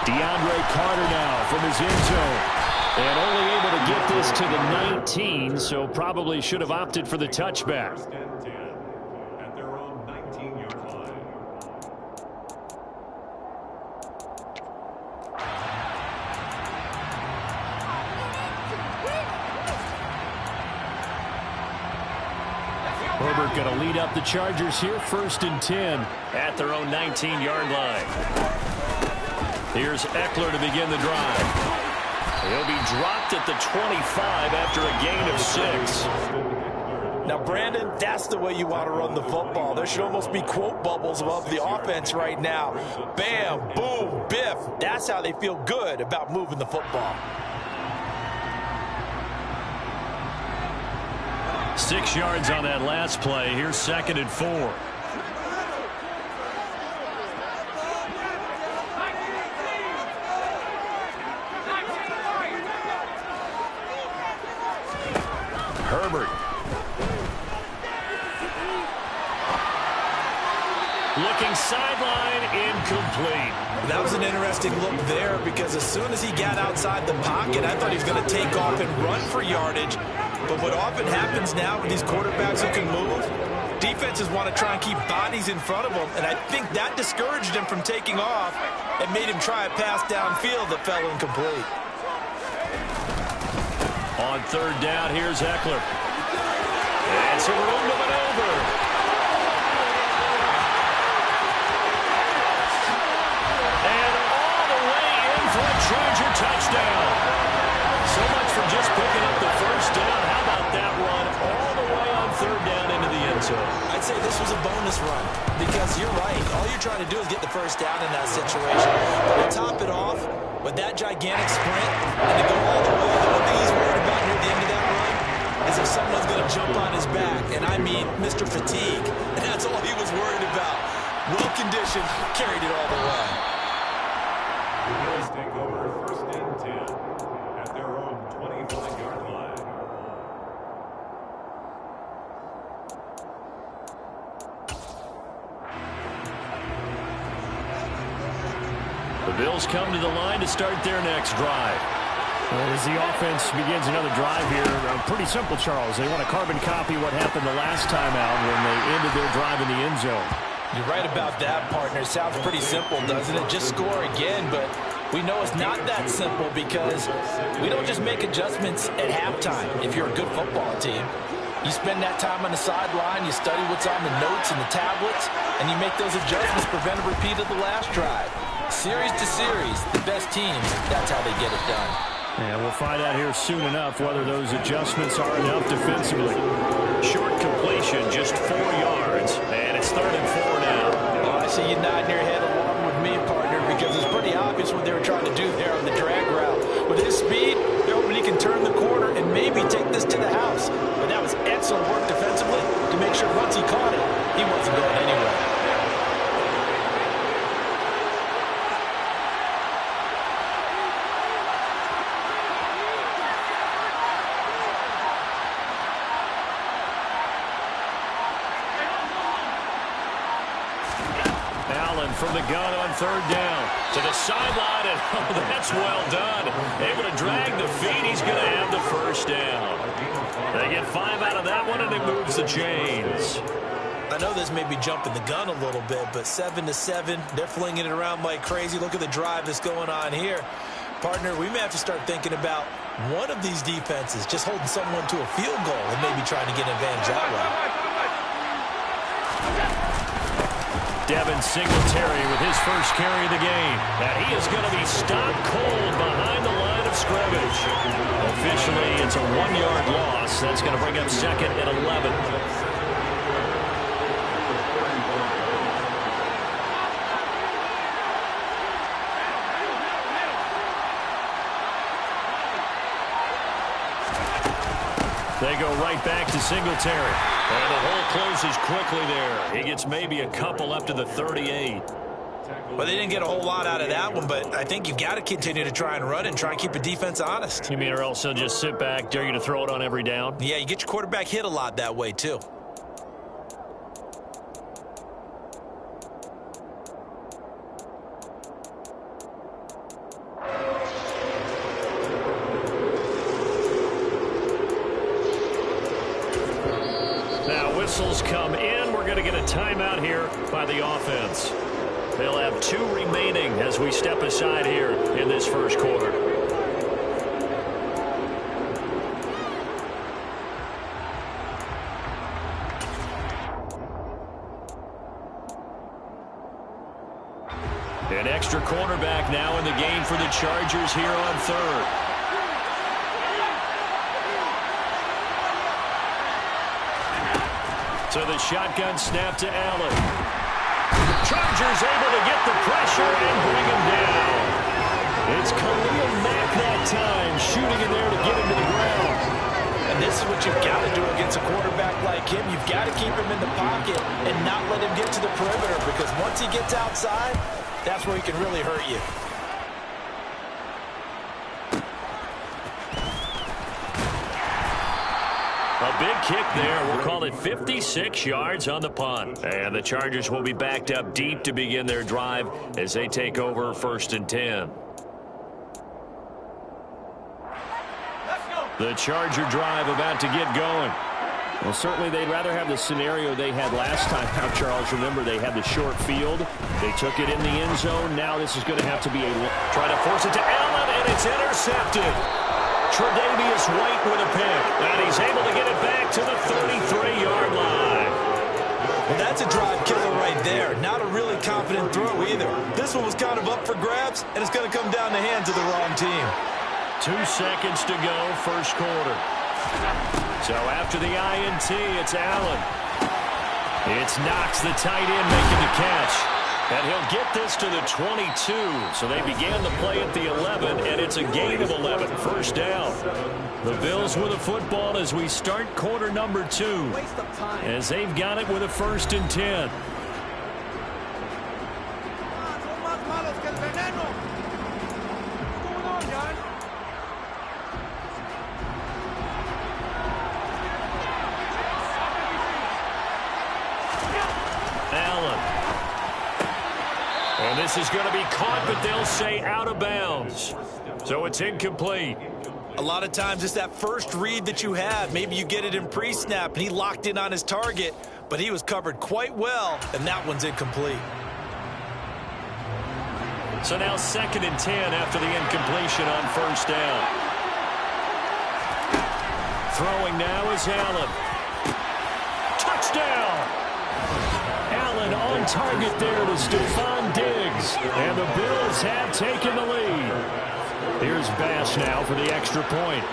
DeAndre Carter now from his end zone. And only able to get this to the 19, so probably should have opted for the touchback. At their own 19-yard line. Herbert going to lead up the Chargers here, 1st and 10 at their own 19-yard line. Here's Eckler to begin the drive. He'll be dropped at the 25 after a gain of 6. Now, Brandon, that's the way you want to run the football. There should almost be quote bubbles above the offense right now. Bam, boom, biff. That's how they feel good about moving the football. 6 yards on that last play. Here's 2nd and 4. Herbert. Looking sideline, incomplete. That was an interesting look there because as soon as he got outside the pocket, I thought he was going to take off and run for yardage. But what often happens now with these quarterbacks who can move, defenses want to try and keep bodies in front of them, and I think that discouraged him from taking off and made him try a pass downfield that fell incomplete. On 3rd down, here's Eckler. And some room to maneuver. And all the way in for a Charger touchdown. So much for just picking up the 1st down. How about that run all the way on 3rd down into the end zone? I'd say this was a bonus run because you're right. All you're trying to do is get the 1st down in that situation. But to top it off with that gigantic sprint and to go all the way, the one thing he's worried about here at the end of that run is if someone's going to jump on his back, and I mean Mr. Fatigue. And that's all he was worried about. Well-conditioned, carried it all the way. The Bills take over 1st and 10 at their own 25-yard line. The Bills come to the line to start their next drive. As the offense begins another drive here, pretty simple, Charles. They want to carbon copy what happened the last time out when they ended their drive in the end zone. You're right about that, partner. Sounds pretty simple, doesn't it? Just score again, but we know it's not that simple because we don't just make adjustments at halftime if you're a good football team. You spend that time on the sideline, you study what's on the notes and the tablets, and you make those adjustments, prevent a repeat of the last drive. Series to series, the best teams, that's how they get it done. And we'll find out here soon enough whether those adjustments are enough defensively. Short completion, just 4 yards, and it's 3rd and 4 now. Oh, I see you nodding your head along with me, partner, because it's pretty obvious what they were trying to do there on the drag route. With his speed, they're hoping he can turn the corner and maybe take this to the house. But that was excellent work defensively to make sure once he caught it, he wasn't going anywhere. From the gun on 3rd down to the sideline, and oh, that's well done. Able to drag the feet. He's going to have the 1st down. They get 5 out of that one, and it moves the chains. I know this may be jumping the gun a little bit, but 7-7, they're flinging it around like crazy. Look at the drive that's going on here. Partner, we may have to start thinking about one of these defenses just holding someone to a field goal and maybe trying to get an advantage that way. Devin Singletary with his 1st carry of the game. And he is going to be stopped cold behind the line of scrimmage. Officially, it's a 1-yard loss. That's going to bring up 2nd and 11. They go right back to Singletary. And the hole closes quickly there. He gets maybe a couple up to the 38. Well, they didn't get a whole lot out of that one, but I think you've got to continue to try and run and try and keep the defense honest. You mean or else they'll just sit back, dare you to throw it on every down? Yeah, you get your quarterback hit a lot that way, too. whistles come in. We're going to get a timeout here by the offense. They'll have 2 remaining as we step aside here in this first quarter. An extra cornerback now in the game for the Chargers here on third. So the shotgun snap to Allen. Chargers able to get the pressure and bring him down. It's Khalil Mack that time, shooting in there to get him to the ground. And this is what you've got to do against a quarterback like him. You've got to keep him in the pocket and not let him get to the perimeter, because once he gets outside, that's where he can really hurt you. A big kick there. We'll call it 56 yards on the punt. And the Chargers will be backed up deep to begin their drive as they take over 1st and 10. The Charger drive about to get going. Well, certainly they'd rather have the scenario they had last time out, Charles. Remember, they had the short field. They took it in the end zone. Now this is going to have to be a... Try to force it to Allen, and it's intercepted. Tre'Davious White with a pick, and he's able to get it back to the 33-yard line. Well, that's a drive killer right there. Not a really confident throw either. This one was kind of up for grabs, and it's going to come down the hands of the wrong team. 2 seconds to go, first quarter. So after the INT, it's Allen. It's Knox, the tight end, making the catch. And he'll get this to the 22. So they began the play at the 11, and it's a gain of 11. First down. The Bills with the football as we start quarter number 2. As they've got it with a 1st and 10. This is going to be caught, but they'll say out of bounds. So it's incomplete. A lot of times it's that first read that you have. Maybe you get it in pre-snap, and he locked in on his target, but he was covered quite well, and that one's incomplete. So now 2nd and 10 after the incompletion on first down. Throwing now is Allen. Touchdown! Allen on target there to Stephon Diggs. And the Bills have taken the lead. Here's Bass now for the extra point.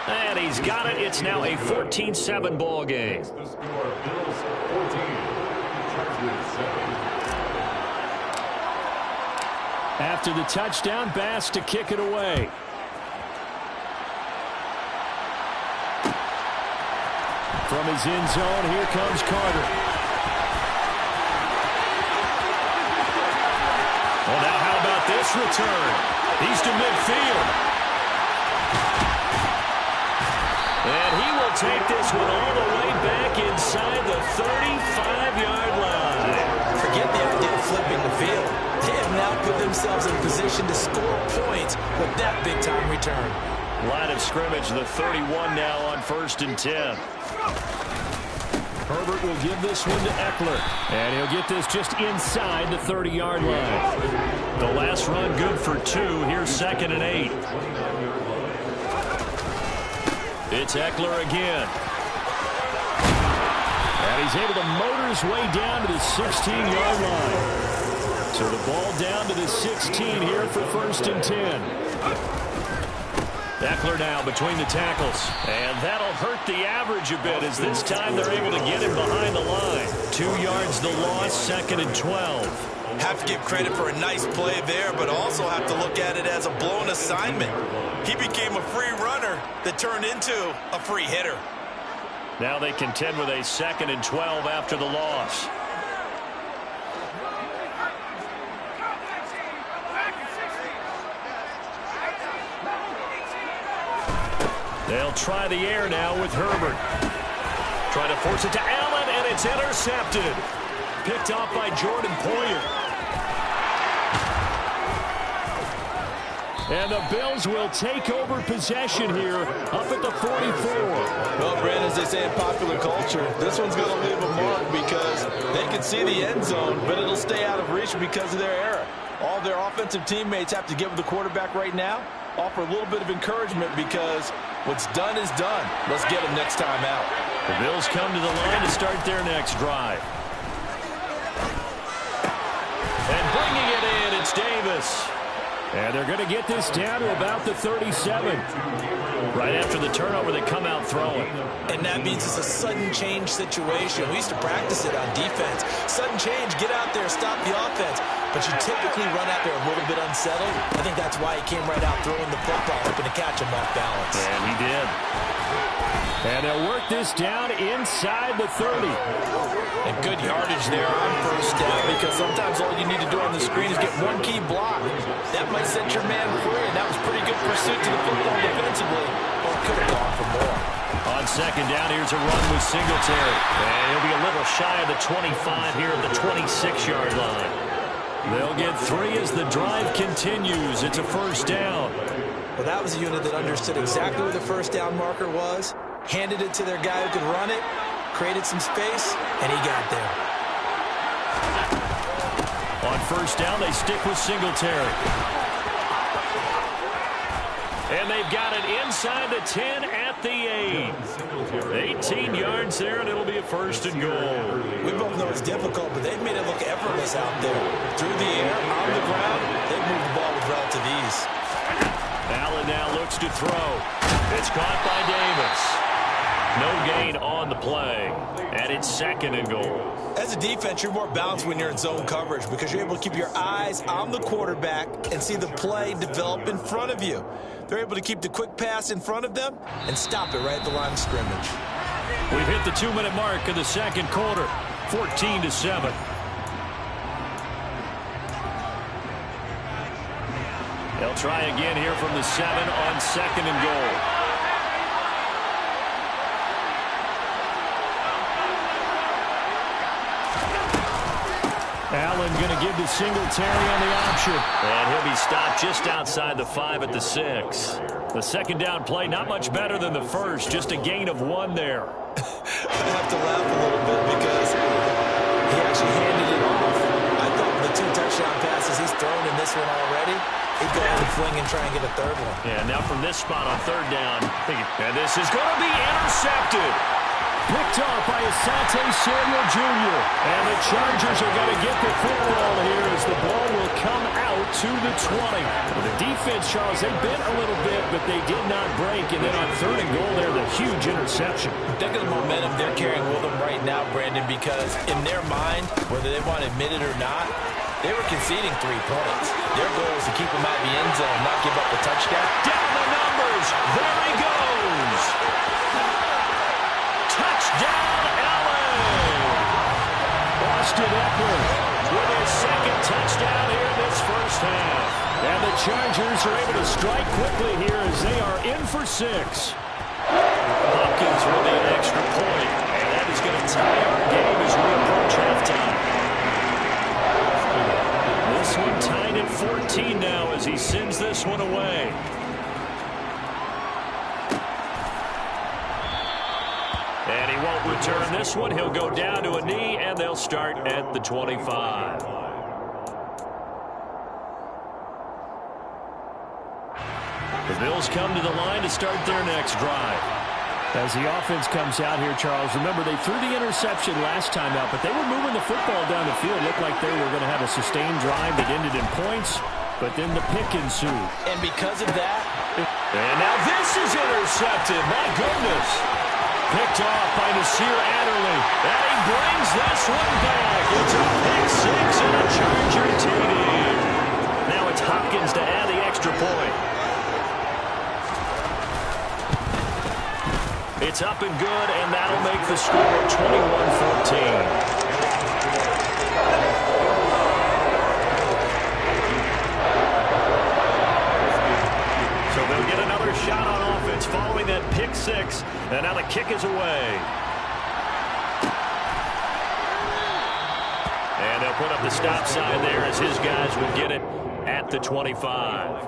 And he's got it. It's now a 14-7 ball game. The score, Bills 14, Chargers 7. After the touchdown, Bass to kick it away. From his end zone, here comes Carter. Well, now how about this return? He's to midfield. And he will take this one all the way back inside the 35-yard line. Forget the idea of flipping the field. They have now put themselves in position to score points with that big-time return. Line of scrimmage, the 31 now on 1st and 10. Herbert will give this one to Eckler. And he'll get this just inside the 30-yard line. The last run good for 2. Here's 2nd and 8. It's Eckler again. And he's able to motor his way down to the 16-yard line. So the ball down to the 16 here for 1st and 10. Eckler now between the tackles. And that'll hurt the average a bit as this time they're able to get him behind the line. 2 yards the loss, 2nd and 12. Have to give credit for a nice play there, but also have to look at it as a blown assignment. He became a free runner that turned into a free hitter. Now they contend with a 2nd and 12 after the loss. They'll try the air now with Herbert. Try to force it to Allen, and it's intercepted. Picked off by Jordan Poyer. And the Bills will take over possession here up at the 44. Well, Brandon, as they say in popular culture, this one's going to leave a mark because they can see the end zone, but it'll stay out of reach because of their error. All their offensive teammates have to give the quarterback right now, offer a little bit of encouragement because what's done is done. Let's get them next time out. The Bills come to the line to start their next drive. And bringing it in, it's Davis. And they're going to get this down to about the 37. Right after the turnover, they come out throwing. And that means it's a sudden change situation. We used to practice it on defense. Sudden change, get out there, stop the offense. But you typically run out there a little bit unsettled. I think that's why he came right out throwing the football, hoping to catch him off balance. And he did. And they'll work this down inside the 30. And good yardage there on first down because sometimes all you need to do on the screen is get one key block. That might set your man free, and that was pretty good pursuit to the football defensively. Or could have gone for more. On second down, here's a run with Singletary. And he'll be a little shy of the 25 here at the 26-yard line. They'll get 3 as the drive continues. It's a first down. Well, that was a unit that understood exactly where the first down marker was, handed it to their guy who could run it, created some space, and he got there. On first down, they stick with Singletary. And they've got it inside the 10 at the 8. 18 yards there, and it'll be a first and goal. We both know it's difficult, but they've made it look effortless out there. Through the air, on the ground, they've moved the ball with relative ease. Allen now looks to throw. It's caught by Davis. No gain on the play, and it's second and goal. As a defense, you're more balanced when you're in zone coverage because you're able to keep your eyes on the quarterback and see the play develop in front of you. They're able to keep the quick pass in front of them and stop it right at the line of scrimmage. We've hit the 2-minute mark of the second quarter, 14-7. They'll try again here from the 7 on second and goal. Allen going to give to Singletary on the option. And he'll be stopped just outside the 5 at the 6. The second down play, not much better than the first, just a gain of 1 there. I have to laugh a little bit because he actually handed it off. I thought with the 2 touchdown passes he's thrown in this one already, he'd go ahead and fling and try and get a third one. Yeah, now from this spot on third down, and this is going to be intercepted. Picked off by Asante Samuel Jr. And the Chargers are going to get the football here as the ball will come out to the 20. Well, the defense, Charles, they bent a little bit, but they did not break. And then on third and goal there, the huge interception. Think of the momentum they're carrying with them right now, Brandon, because in their mind, whether they want to admit it or not, they were conceding 3 points. Their goal was to keep them out of the end zone, not give up a touchdown. Down the numbers. There he goes. Touchdown, Allen! Austin Ekeler with his second touchdown here in this first half. And the Chargers are able to strike quickly here as they are in for 6. Hopkins with an extra point, and that is going to tie our game as we approach halftime. This one tied at 14 now as he sends this one away. And he won't return this one. He'll go down to a knee, and they'll start at the 25. The Bills come to the line to start their next drive. As the offense comes out here, Charles, remember they threw the interception last time out, but they were moving the football down the field. Looked like they were going to have a sustained drive that ended in points, but then the pick ensued. And because of that... And now this is intercepted. My goodness. Picked off by Nasir Adderley. And he brings this one back. It's a pick 6 and a Charger TD. Now it's Hopkins to add the extra point. It's up and good, and that'll make the score 21-14. So they'll get another shot on offense following that pick 6, and now the kick is away. And they'll put up the stop sign there as his guys will get it at the 25.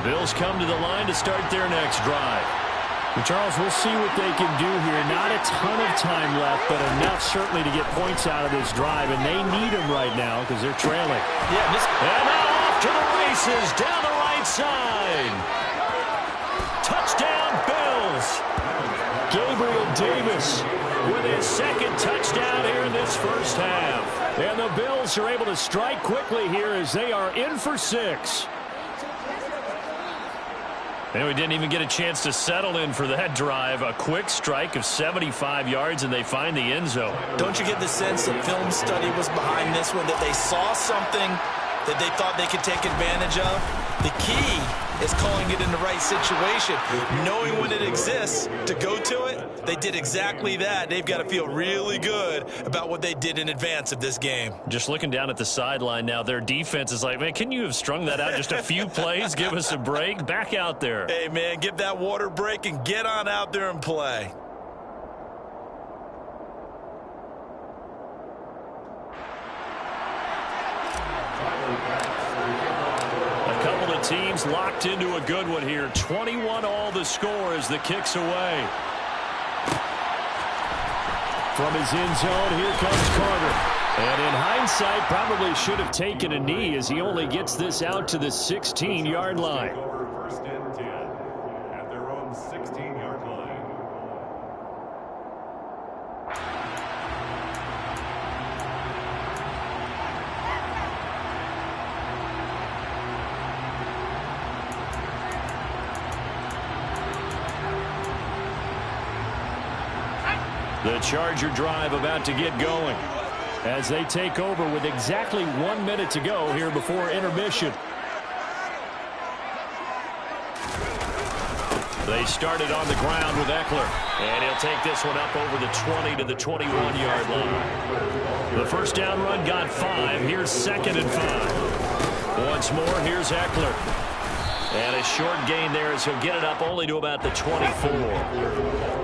Bills come to the line to start their next drive. Well, Charles, we'll see what they can do here. Not a ton of time left, but enough certainly to get points out of this drive, and they need them right now because they're trailing. And now off to the races down the right side. Touchdown, Bills. Gabriel Davis With his second touchdown here in this first half. And the Bills are able to strike quickly here as they are in for 6. And we didn't even get a chance to settle in for that drive. A quick strike of 75 yards, and they find the end zone. Don't you get the sense that film study was behind this one, that they saw something that they thought they could take advantage of? The key is calling it in the right situation, knowing when it exists to go to it. They did exactly that. They've got to feel really good about what they did in advance of this game. Just looking down at the sideline now, their defense is like, man, can you have strung that out just a few plays? Give us a break. Back out there. Hey, man, give that water break and get on out there and play. Teams locked into a good one here. 21 all the score as the kick's away. From his end zone, here comes Carter. And in hindsight, probably should have taken a knee as he only gets this out to the 16-yard line. First and 10 at their own 16-yard line. The Charger drive about to get going as they take over with exactly 1 minute to go here before intermission. They started on the ground with Eckler, and he'll take this one up over the 20 to the 21-yard line. The first down run got 5. Here's 2nd and 5. Once more, here's Eckler. And a short gain there as he'll get it up only to about the 24.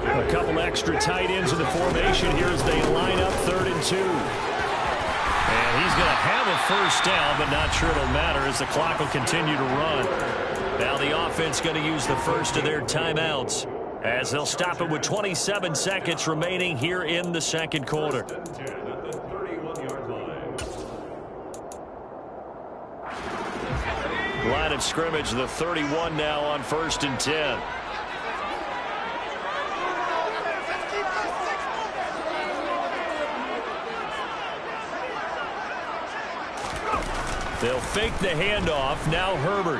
A couple extra tight ends in the formation here as they line up 3rd and 2. And he's going to have a first down, but not sure it'll matter as the clock will continue to run. Now the offense going to use the first of their timeouts as they'll stop it with 27 seconds remaining here in the second quarter. Line of scrimmage, the 31 now on 1st and 10. They'll fake the handoff. Now Herbert.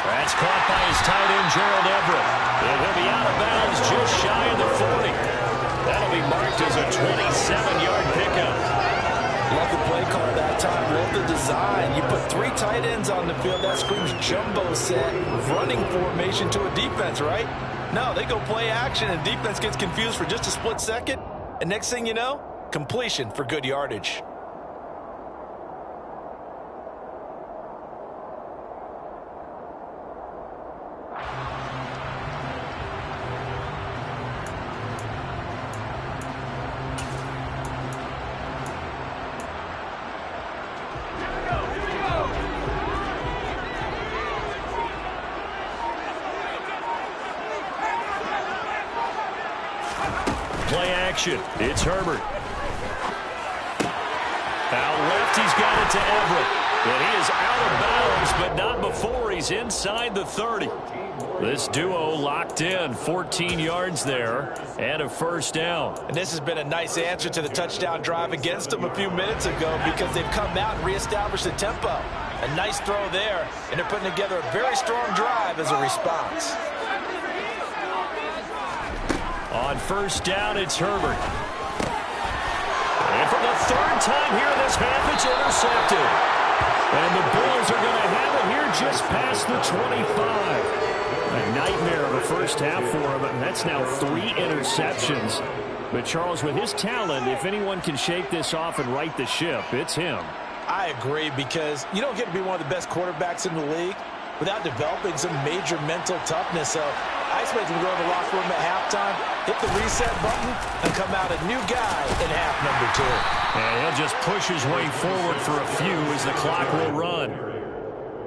That's caught by his tight end, Gerald Everett. And he'll be out of bounds just shy of the 40. That'll be marked as a 27-yard pickup. Love the play call that time. Love the design. You put 3 tight ends on the field. That screams jumbo set, running formation to a defense, right? No, they go play action, and defense gets confused for just a split second. And next thing you know, completion for good yardage. Play action. It's Herbert. Out left, he's got it to Everett. And he is out of bounds, but not before he's inside the 30. This duo locked in, 14 yards there, and a first down. And this has been a nice answer to the touchdown drive against them a few minutes ago because they've come out and reestablished the tempo. A nice throw there, and they're putting together a very strong drive as a response. On first down, it's Herbert. And for the 3rd time here in this half, it's intercepted. And the Bills are going to have it here just past the 25. A nightmare of a first half for him, and that's now 3 interceptions. But Charles, with his talent, if anyone can shake this off and right the ship, it's him. I agree, because you don't get to be one of the best quarterbacks in the league without developing some major mental toughness. So I expect him to go to the locker room at halftime, hit the reset button, and come out a new guy in half number 2. And he'll just push his way forward for a few as the clock will run.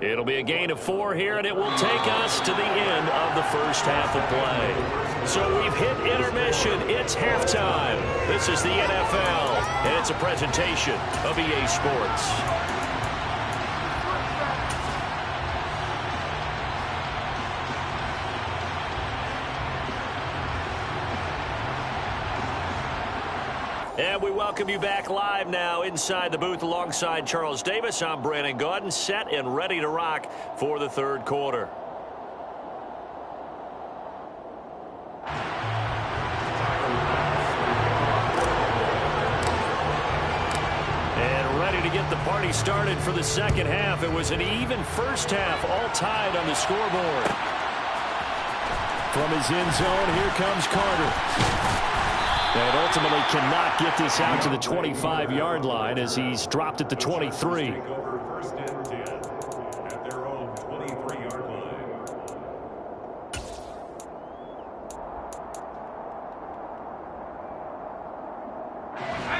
It'll be a gain of 4 here, and it will take us to the end of the first half of play. So we've hit intermission. It's halftime. This is the NFL, and it's a presentation of EA Sports. And we welcome you back live now inside the booth alongside Charles Davis. I'm Brandon Gaudin, set and ready to rock for the third quarter. And ready to get the party started for the second half. It was an even first half, all tied on the scoreboard. From his end zone, here comes Carter. And ultimately cannot get this out to the 25-yard line as he's dropped at the 23. First and 10 at their own 23-yard line.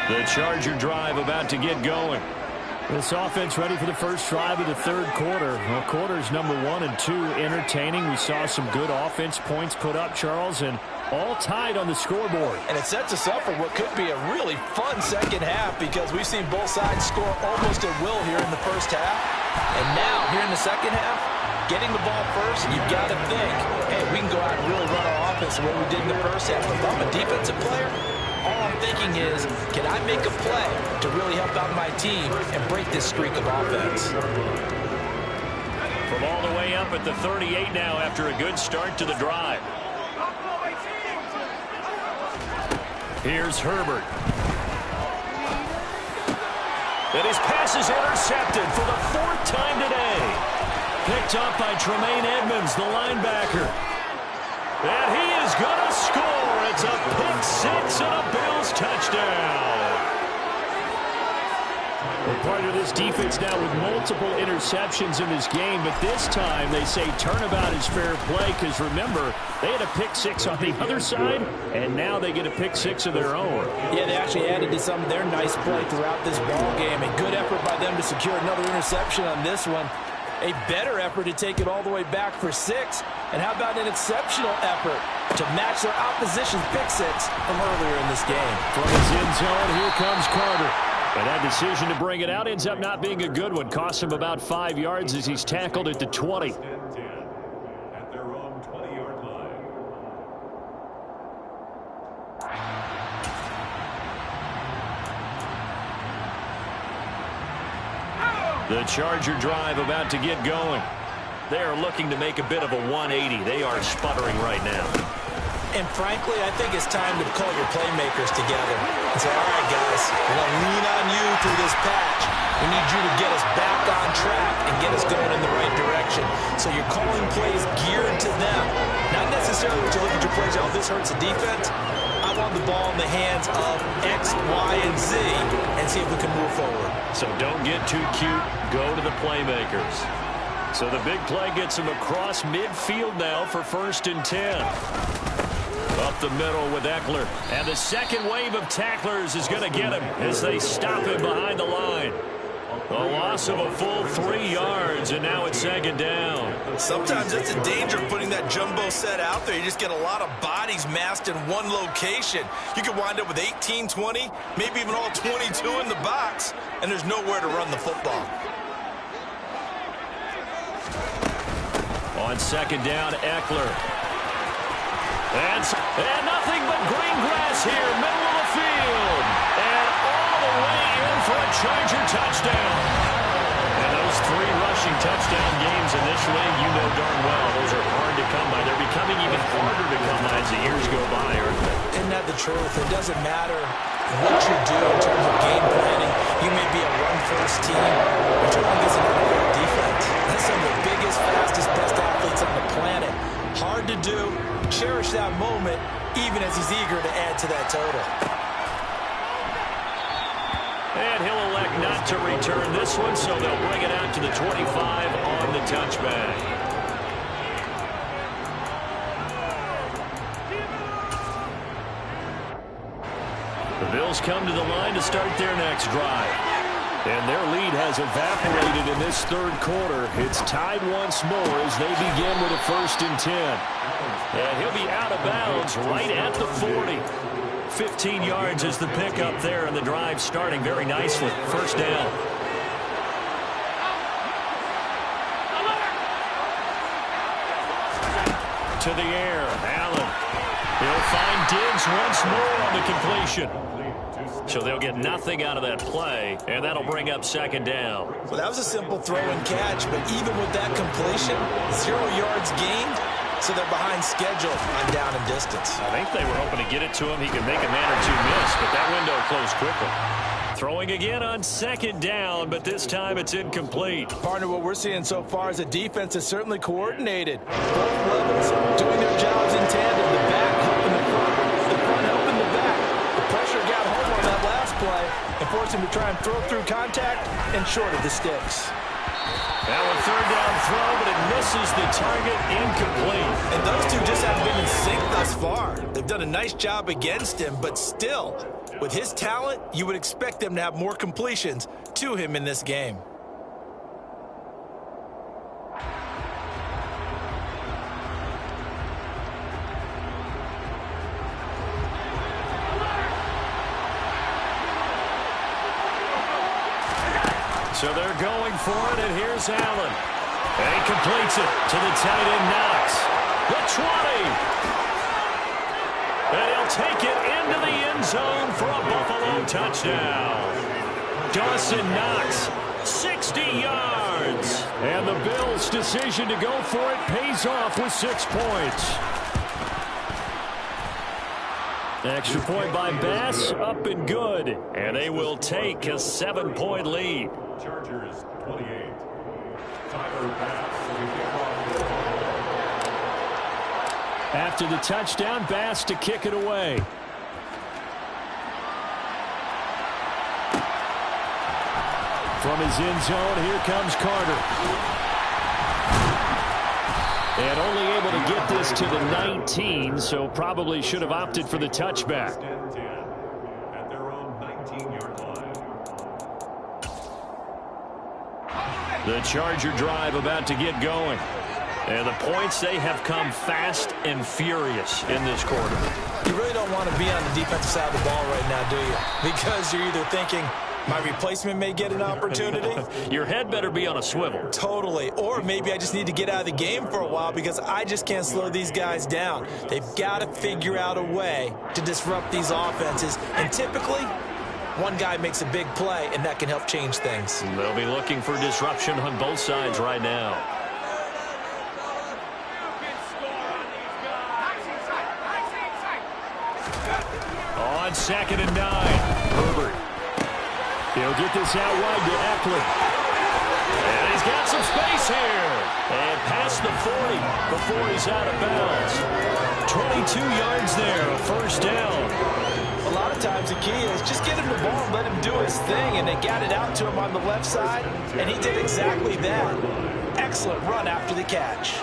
The Charger drive about to get going. This offense ready for the first drive of the third quarter. Well, quarters number 1 and 2 entertaining. We saw some good offense points put up, Charles, and all tied on the scoreboard. And it sets us up for what could be a really fun second half because we've seen both sides score almost at will here in the first half. And now, here in the second half, getting the ball first, you've got to think, hey, we can go out and really run our offense the way we did in the first half. If I'm a defensive player, all I'm thinking is, can I make a play to really help out my team and break this streak of offense? From all the way up at the 38 now after a good start to the drive. Here's Herbert. And his pass is intercepted for the 4th time today. Picked up by Tremaine Edmonds, the linebacker. And he is going to score. It's a pick 6 and a Bills touchdown. We're part of this defense now with multiple interceptions in this game, but this time they say turnabout is fair play because, remember, they had a pick 6 on the other side, and now they get a pick 6 of their own. Yeah, they actually added to some of their nice play throughout this ball game. A good effort by them to secure another interception on this one. A better effort to take it all the way back for 6. And how about an exceptional effort to match their opposition's pick 6 from earlier in this game? From his end zone, here comes Carter. And that decision to bring it out ends up not being a good one. Cost him about 5 yards as he's tackled at the 20. At their own 20-yard line. The Charger drive about to get going. They are looking to make a bit of a 180. They are sputtering right now. And frankly, I think it's time to call your playmakers together and say, all right, guys, we're going to lean on you through this patch. We need you to get us back on track and get us going in the right direction. So you're calling plays geared to them. Not necessarily when you look at your plays, oh, this hurts the defense. I want the ball in the hands of X, Y, and Z and see if we can move forward. So don't get too cute. Go to the playmakers. So the big play gets him across midfield now for 1st and 10. Up the middle with Ekeler. And the second wave of tacklers is going to get him as they stop him behind the line. A loss of a full 3 yards, and now it's 2nd down. Sometimes it's a danger putting that jumbo set out there. You just get a lot of bodies massed in one location. You could wind up with 18, 20, maybe even all 22 in the box, and there's nowhere to run the football. On 2nd down, Ekeler. And nothing but green grass here, middle of the field. And all the way in for a Charger touchdown. And those 3 rushing touchdown games in this league, you know darn well, those are hard to come by. They're becoming even harder to come by as the years go by, aren't they? Isn't that the truth? It doesn't matter what you do in terms of game planning. You may be a run-first team, but you're up against an NFL defense. That's some of the biggest, fastest, best athletes on the planet. Hard to do. Cherish that moment, even as he's eager to add to that total. And he'll elect not to return this one, so they'll bring it out to the 25 on the touchback. The Bills come to the line to start their next drive. And their lead has evaporated in this third quarter. It's tied once more as they begin with a 1st and 10. And he'll be out of bounds right at the 40. 15 yards is the pickup there, and the drive starting very nicely. 1st down. To the air, Allen. He'll find Diggs once more on the completion. So they'll get nothing out of that play, and that'll bring up 2nd down. Well, that was a simple throw and catch, but even with that completion, 0 yards gained, so they're behind schedule on down and distance. I think they were hoping to get it to him. He could make a man or two miss, but that window closed quickly. Throwing again on 2nd down, but this time it's incomplete. Partner, what we're seeing so far is the defense is certainly coordinated. Both levels doing their jobs in tandem. The back helping the front helping the back. The pressure got home on that last play and forced him to try and throw through contact and short of the sticks. Now a 3rd down throw, but it misses the target, incomplete. And those two just haven't been in sync thus far. They've done a nice job against him, but still, with his talent, you would expect them to have more completions to him in this game. So they're going for it, and here's Allen. And he completes it to the tight end, Knox. The 20. And he'll take it into the end zone for a Buffalo touchdown. Dawson Knox, 60 yards. And the Bills' decision to go for it pays off with 6 points. Extra point by Bass, up and good. And they will take a 7-point lead. Chargers 28. Tyler Bass will kick off. After the touchdown, Bass to kick it away. From his end zone, here comes Carter. And only able to get this to the 19, so probably should have opted for the touchback. At their own 19-yard line. The Charger drive about to get going. And the points, they have come fast and furious in this quarter. You really don't want to be on the defensive side of the ball right now, do you? Because you're either thinking, my replacement may get an opportunity. Your head better be on a swivel. Totally. Or maybe I just need to get out of the game for a while because I just can't slow these guys down. They've got to figure out a way to disrupt these offenses. And typically, one guy makes a big play, and that can help change things. They'll be looking for disruption on both sides right now. On 2nd and 9, Herbert. He'll get this out wide to Eckler. And he's got some space here. And past the 40 before he's out of bounds. 22 yards there, a 1st down. A lot of times the key is just get him the ball and let him do his thing, and they got it out to him on the left side, and he did exactly that. Excellent run after the catch.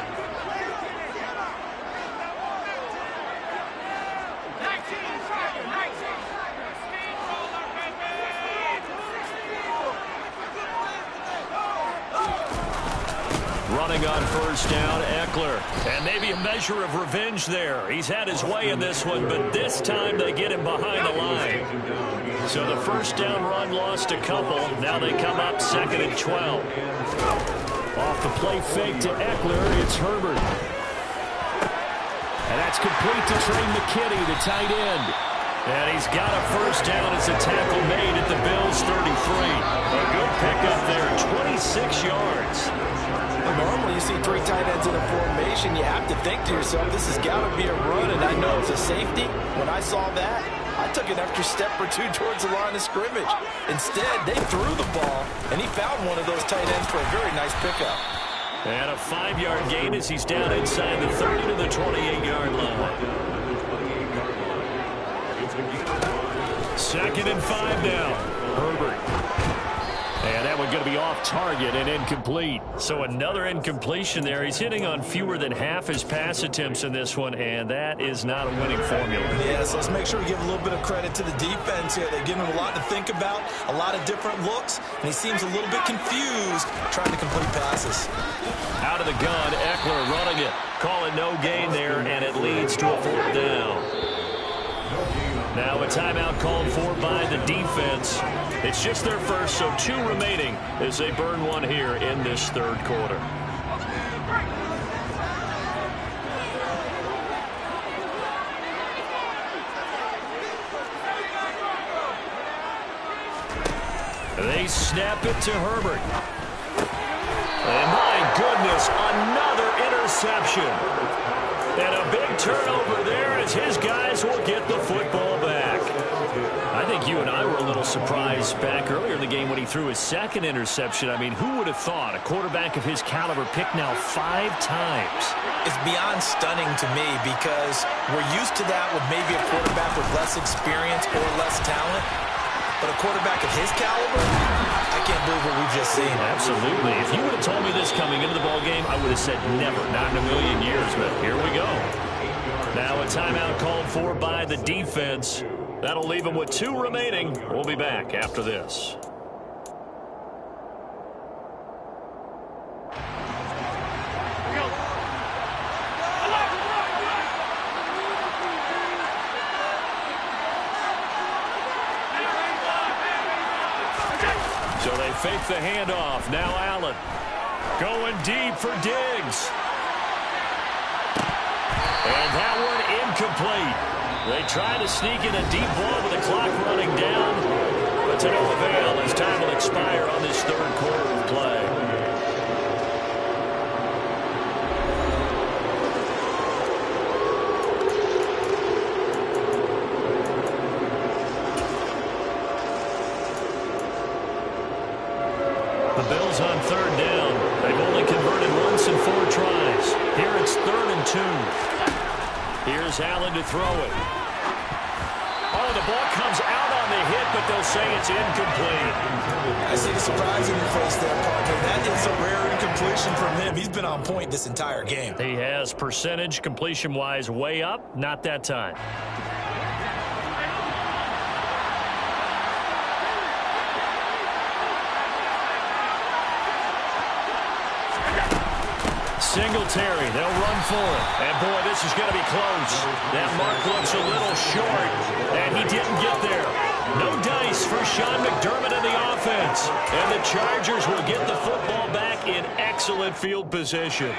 Running on 1st down, Eckler. And maybe a measure of revenge there. He's had his way in this one, but this time they get him behind the line. So the 1st down run lost a couple. Now they come up 2nd and 12. Off the play fake to Eckler, it's Herbert. And that's complete to Trey McKinney, the tight end. And he's got a 1st down as a tackle made at the Bills' 33. A good pickup there, 26 yards. Normally you see 3 tight ends in a formation, you have to think to yourself, this has got to be a run, and I know it's a safety. When I saw that, I took an extra step or two towards the line of scrimmage. Instead, they threw the ball, and he found one of those tight ends for a very nice pickup. And a 5-yard gain as he's down inside the 30 to the 28-yard line. 2nd and 5 now. Herbert. And that one going to be off target and incomplete. So another incompletion there. He's hitting on fewer than half his pass attempts in this one, and that is not a winning formula. Yeah, so let's make sure we give a little bit of credit to the defense here. They give him a lot to think about, a lot of different looks, and he seems a little bit confused trying to complete passes. Out of the gun, Ekeler running it. Call it no gain there, and it leads to a 4th down. Now a timeout called for by the defense. It's just their first, so 2 remaining as they burn one here in this 3rd quarter. They snap it to Herbert. And my goodness, another interception. And a big turnover there as his guys will get the football back. I think you and I were a little surprised back earlier in the game when he threw his 2nd interception. I mean, who would have thought a quarterback of his caliber picked now 5 times? It's beyond stunning to me because we're used to that with maybe a quarterback with less experience or less talent. But a quarterback of his caliber, I can't believe what we've just seen. Absolutely. If you would have told me this coming into the ball game, I would have said never, not in a million years. But here we go. Now a timeout called for by the defense. That'll leave them with 2 remaining. We'll be back after this. So they fake the handoff. Now Allen going deep for Diggs. And that one incomplete. They try to sneak in a deep ball with the clock running down. But to no avail as time will expire on this 3rd quarter of play. The Bills on 3rd down. They've only converted once in 4 tries. Here it's 3rd and 2. Here's Allen to throw it. Oh, the ball comes out on the hit, but they'll say it's incomplete. I see the surprise in your face there, partner. That is a rare incompletion from him. He's been on point this entire game. He has percentage completion-wise way up. Not that time. Singletary, they'll run for it. And, boy, this is going to be close. That mark looks a little short, and he didn't get there. No dice for Sean McDermott and the offense. And the Chargers will get the football back in excellent field position.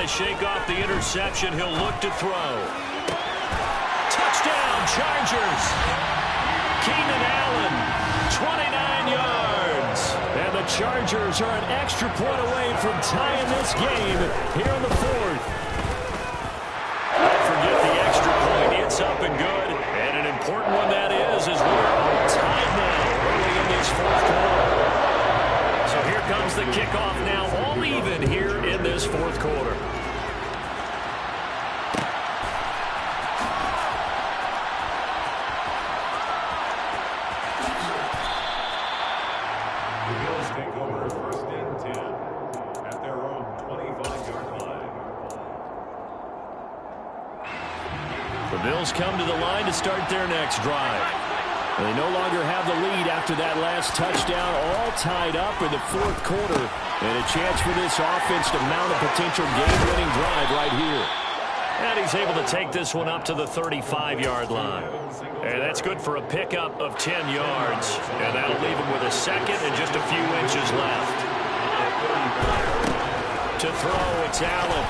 Shake off the interception. He'll look to throw. Touchdown, Chargers. Keenan Allen, 29 yards. And the Chargers are an extra point away from tying this game here in the 4th. Don't forget the extra point. It's up and good. And an important one that is we're all tied now early in this 4th quarter. So here comes the kickoff now, all even here in this 4th quarter. Come to the line to start their next drive. They no longer have the lead after that last touchdown, all tied up in the 4th quarter. And a chance for this offense to mount a potential game-winning drive right here. And he's able to take this one up to the 35-yard line. And that's good for a pickup of 10 yards. And that'll leave him with a 2nd and just a few inches left. To throw, it's Allen.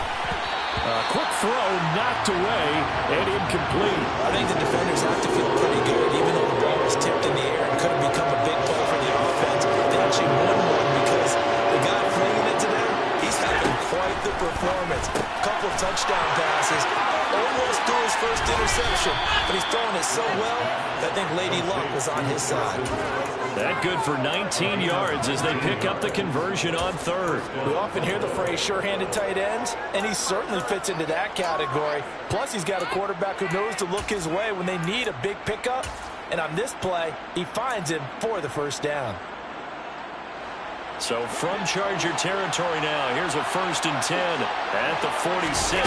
Quick throw, knocked away, and incomplete. I think the defenders have to feel pretty good, even though the ball was tipped in the air and could have become a big play for the offense. They actually won one because the guy flinging it to them, he's having quite the performance. A couple touchdown passes, almost threw his first interception, but he's throwing it so well that I think Lady Luck was on his side. That good for 19 yards as they pick up the conversion on third. We often hear the phrase sure-handed tight ends, and he certainly fits into that category. Plus, he's got a quarterback who knows to look his way when they need a big pickup. And on this play, he finds him for the first down. So from Charger territory now, here's a 1st and 10 at the 46.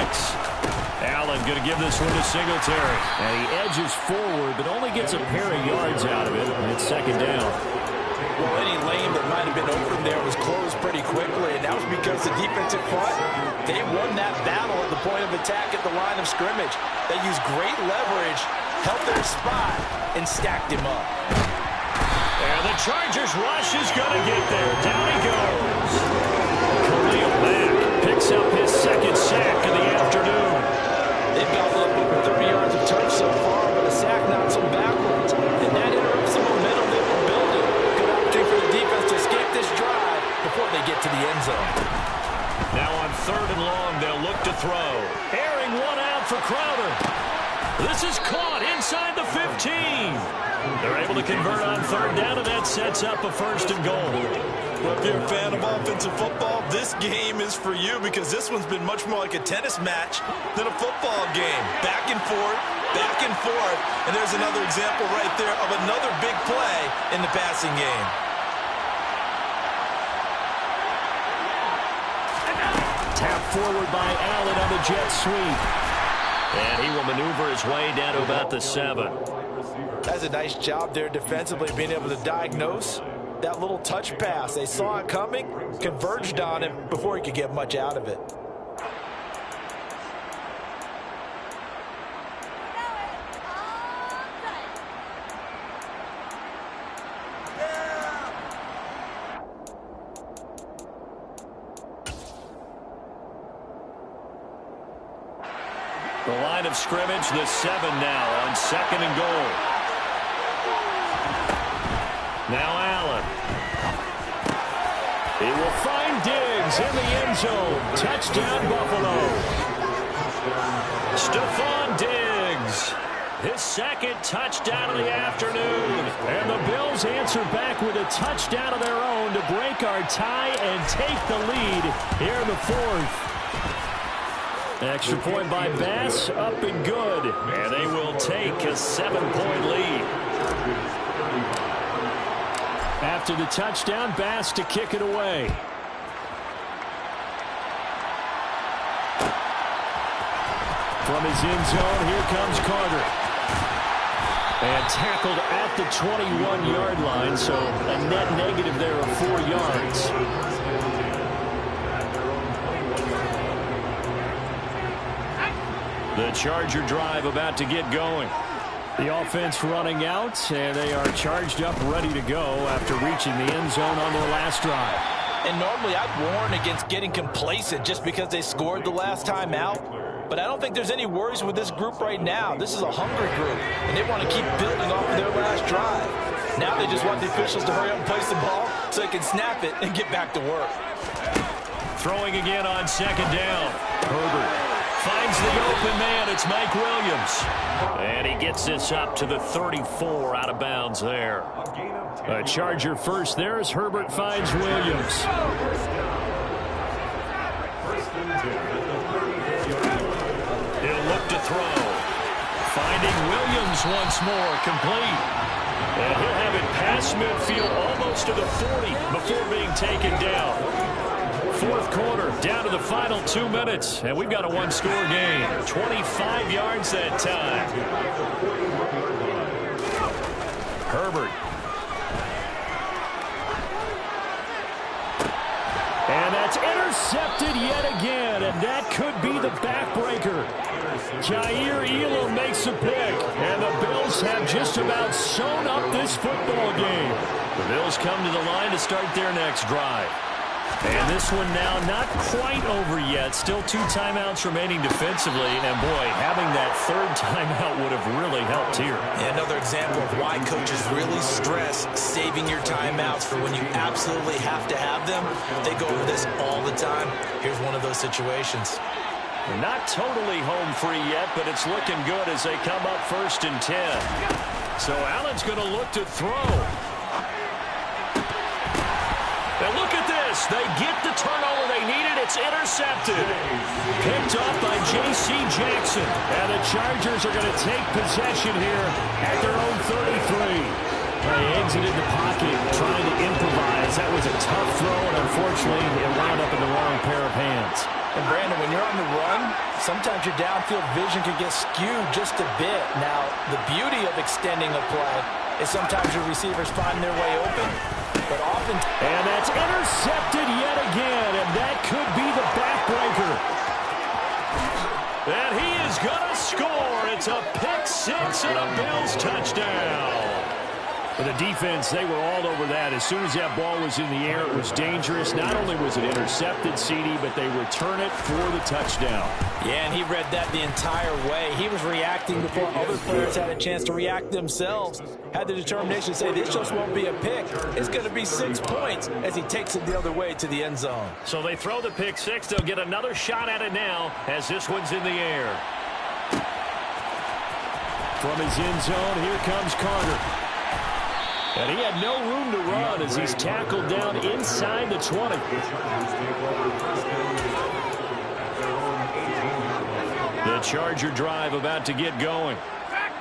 Allen going to give this one to Singletary. And he edges forward, but only gets a pair of yards out of it. And it's 2nd down. Well, any lane that might have been open there was closed pretty quickly, and that was because the defensive front, they won that battle at the point of attack at the line of scrimmage. They used great leverage, held their spot, and stacked him up. And the Chargers rush is going to get there. Down he goes. Khalil Mack picks up his 2nd sack of the afternoon. They've got over 30 yards of turf so far, but a sack not so backwards. And that interrupts the momentum they were building. Good opportunity for the defense to escape this drive before they get to the end zone. Now on 3rd and long, they'll look to throw. Airing one out for Crowder. This is caught inside the 15. They're able to convert on 3rd down, and that sets up a 1st and goal. Well, if you're a fan of offensive football, this game is for you because this one's been much more like a tennis match than a football game. Back and forth, and there's another example right there of another big play in the passing game. Tap forward by Allen on the jet sweep. And he will maneuver his way down to about the 7. That's a nice job there defensively, being able to diagnose that little touch pass. They saw it coming, converged on him before he could get much out of it. The line of scrimmage, the 7 now on 2nd and goal. Now Allen. He will find Diggs in the end zone. Touchdown, Buffalo. Stephon Diggs. His 2nd touchdown of the afternoon. And the Bills answer back with a touchdown of their own to break our tie and take the lead here in the 4th. Extra point by Bass, up and good. And they will take a 7-point lead. After the touchdown, Bass to kick it away. From his end zone, here comes Carter. And tackled at the 21-yard line, so a net negative there of 4 yards. The Charger drive about to get going. The offense running out, and they are charged up, ready to go after reaching the end zone on their last drive. And normally I'd warn against getting complacent just because they scored the last time out. But I don't think there's any worries with this group right now. This is a hungry group, and they want to keep building off of their last drive. Now they just want the officials to hurry up and place the ball so they can snap it and get back to work. Throwing again on 2nd down. Herbert finds the open man. It's Mike Williams. And he gets this up to the 34 out of bounds there. A Charger first there as Herbert finds Williams. He'll look to throw. Finding Williams once more, complete. And he'll have it past midfield almost to the 40 before being taken down. 4th quarter, down to the final 2 minutes, and we've got a 1-score game. 25 yards that time. Herbert. And that's intercepted yet again, and that could be the backbreaker. Jair Elam makes a pick, and the Bills have just about sewn up this football game. The Bills come to the line to start their next drive. And this one now not quite over yet. Still 2 timeouts remaining defensively. And, boy, having that 3rd timeout would have really helped here. Yeah, another example of why coaches really stress saving your timeouts for when you absolutely have to have them. They go over this all the time. Here's one of those situations. Not totally home free yet, but it's looking good as they come up 1st and 10. So Allen's going to look to throw. And look at this. They get the turnover they needed. It's intercepted. Picked off by J.C. Jackson. And the Chargers are going to take possession here at their own 33. They exited the pocket trying to improvise. That was a tough throw, and unfortunately, it wound up in the wrong pair of hands. And Brandon, when you're on the run, sometimes your downfield vision can get skewed just a bit. Now, the beauty of extending a play is sometimes your receivers find their way open, but often... And that's intercepted yet again, and that could be the backbreaker. And he is going to score. It's a pick six and a Bills touchdown. For the defense, they were all over that. As soon as that ball was in the air, it was dangerous. Not only was it intercepted, CD, but they return it for the touchdown. Yeah, and he read that the entire way. He was reacting before other players had a chance to react themselves. Had the determination to say, this just won't be a pick. It's going to be 6 points as he takes it the other way to the end zone. So they throw the pick six. They'll get another shot at it now as this one's in the air. From his end zone, here comes Carter. And he had no room to run as he's tackled down inside the 20. The Charger drive about to get going.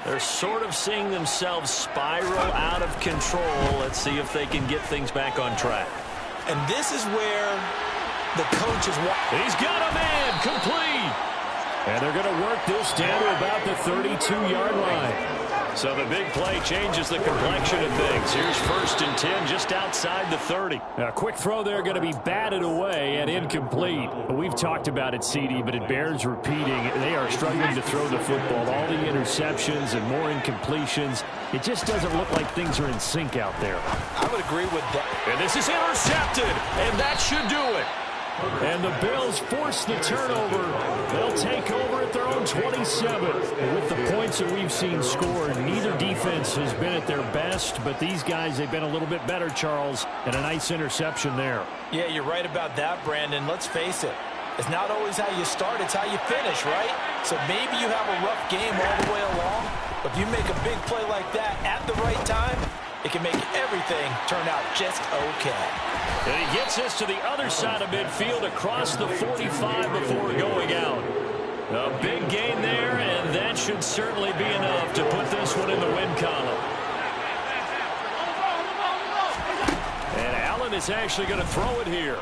They're sort of seeing themselves spiral out of control. Let's see if they can get things back on track. And this is where the coach is... He's got a man complete. And they're going to work this down to about the 32-yard line. So the big play changes the complexion of things. Here's 1st and 10 just outside the 30. A quick throw there going to be batted away and incomplete. We've talked about it, CD, but it bears repeating. They are struggling to throw the football. All the interceptions and more incompletions. It just doesn't look like things are in sync out there. I would agree with that. And this is intercepted, and that should do it. And the Bills force the turnover. They'll take over at their own 27. With the points that we've seen scored, neither defense has been at their best, but these guys, they've been a little bit better, Charles, and a nice interception there. Yeah, you're right about that, Brandon. Let's face it. It's not always how you start, it's how you finish, right? So maybe you have a rough game all the way along, but if you make a big play like that at the right time, it can make everything turn out just okay. And he gets this to the other side of midfield across the 45 before going out. A big gain there, and that should certainly be enough to put this one in the win column. And Allen is actually going to throw it here.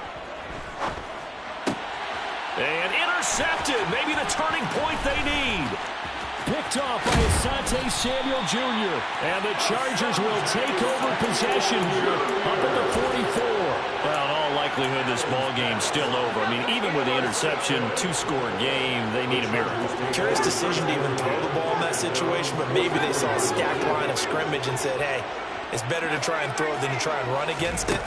And intercepted. Maybe the turning point they need. Picked off by Asante Samuel Jr. And the Chargers will take over possession here up at the 44. Well, in all likelihood, this ball game's still over. I mean, even with the interception, 2-score game, they need a miracle. Curious decision to even throw the ball in that situation, but maybe they saw a stacked line of scrimmage and said, hey, it's better to try and throw than to try and run against it.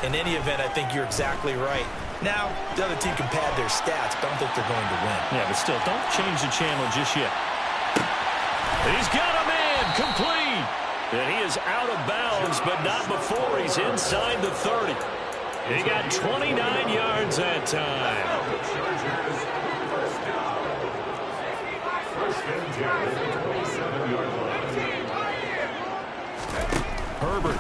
In any event, I think you're exactly right. Now, the other team can pad their stats, but I don't think they're going to win. Yeah, but still, don't change the channel just yet. He's got a man complete. And he is out of bounds, but not before he's inside the 30. He got 29 yards that time. Herbert.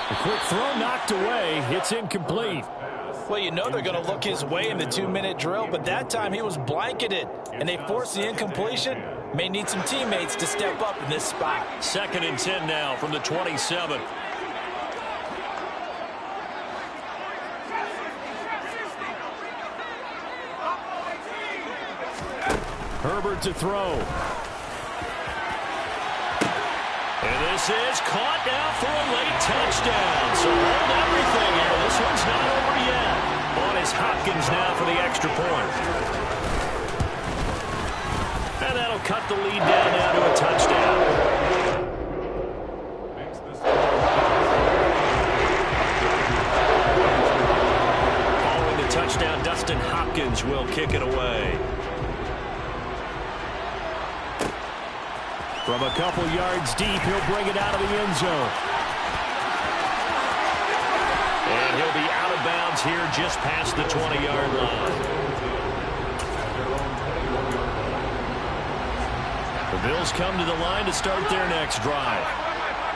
A quick throw knocked away. It's incomplete. Well, you know they're going to look his way in the 2-minute drill, but that time he was blanketed, and they forced the incompletion. May need some teammates to step up in this spot. 2nd and 10 now from the 27. Herbert to throw. And this is caught now for a late touchdown. So hold everything here. This one's not over yet. On is Hopkins now for the extra point. And that'll cut the lead down now to a touchdown. Following the touchdown, Dustin Hopkins will kick it away. From a couple yards deep, he'll bring it out of the end zone. And he'll be out of bounds here just past the 20-yard line. their own 21-yard line. The Bills come to the line to start their next drive.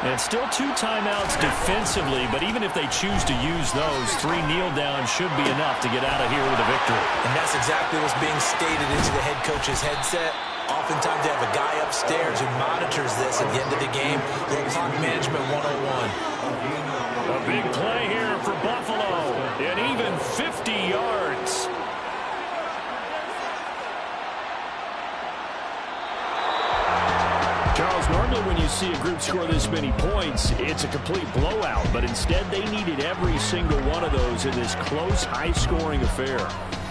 And still 2 timeouts defensively, but even if they choose to use those, 3 kneel downs should be enough to get out of here with a victory. And that's exactly what's being stated into the head coach's headset. Oftentimes they have a guy upstairs who monitors this at the end of the game. Little clock management 101. A big play here for Buffalo. And even 50 yards. Charles, normally when you see a group score this many points, it's a complete blowout. But instead, they needed every single one of those in this close, high-scoring affair.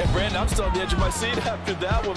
And, Brandon, I'm still on the edge of my seat after that one.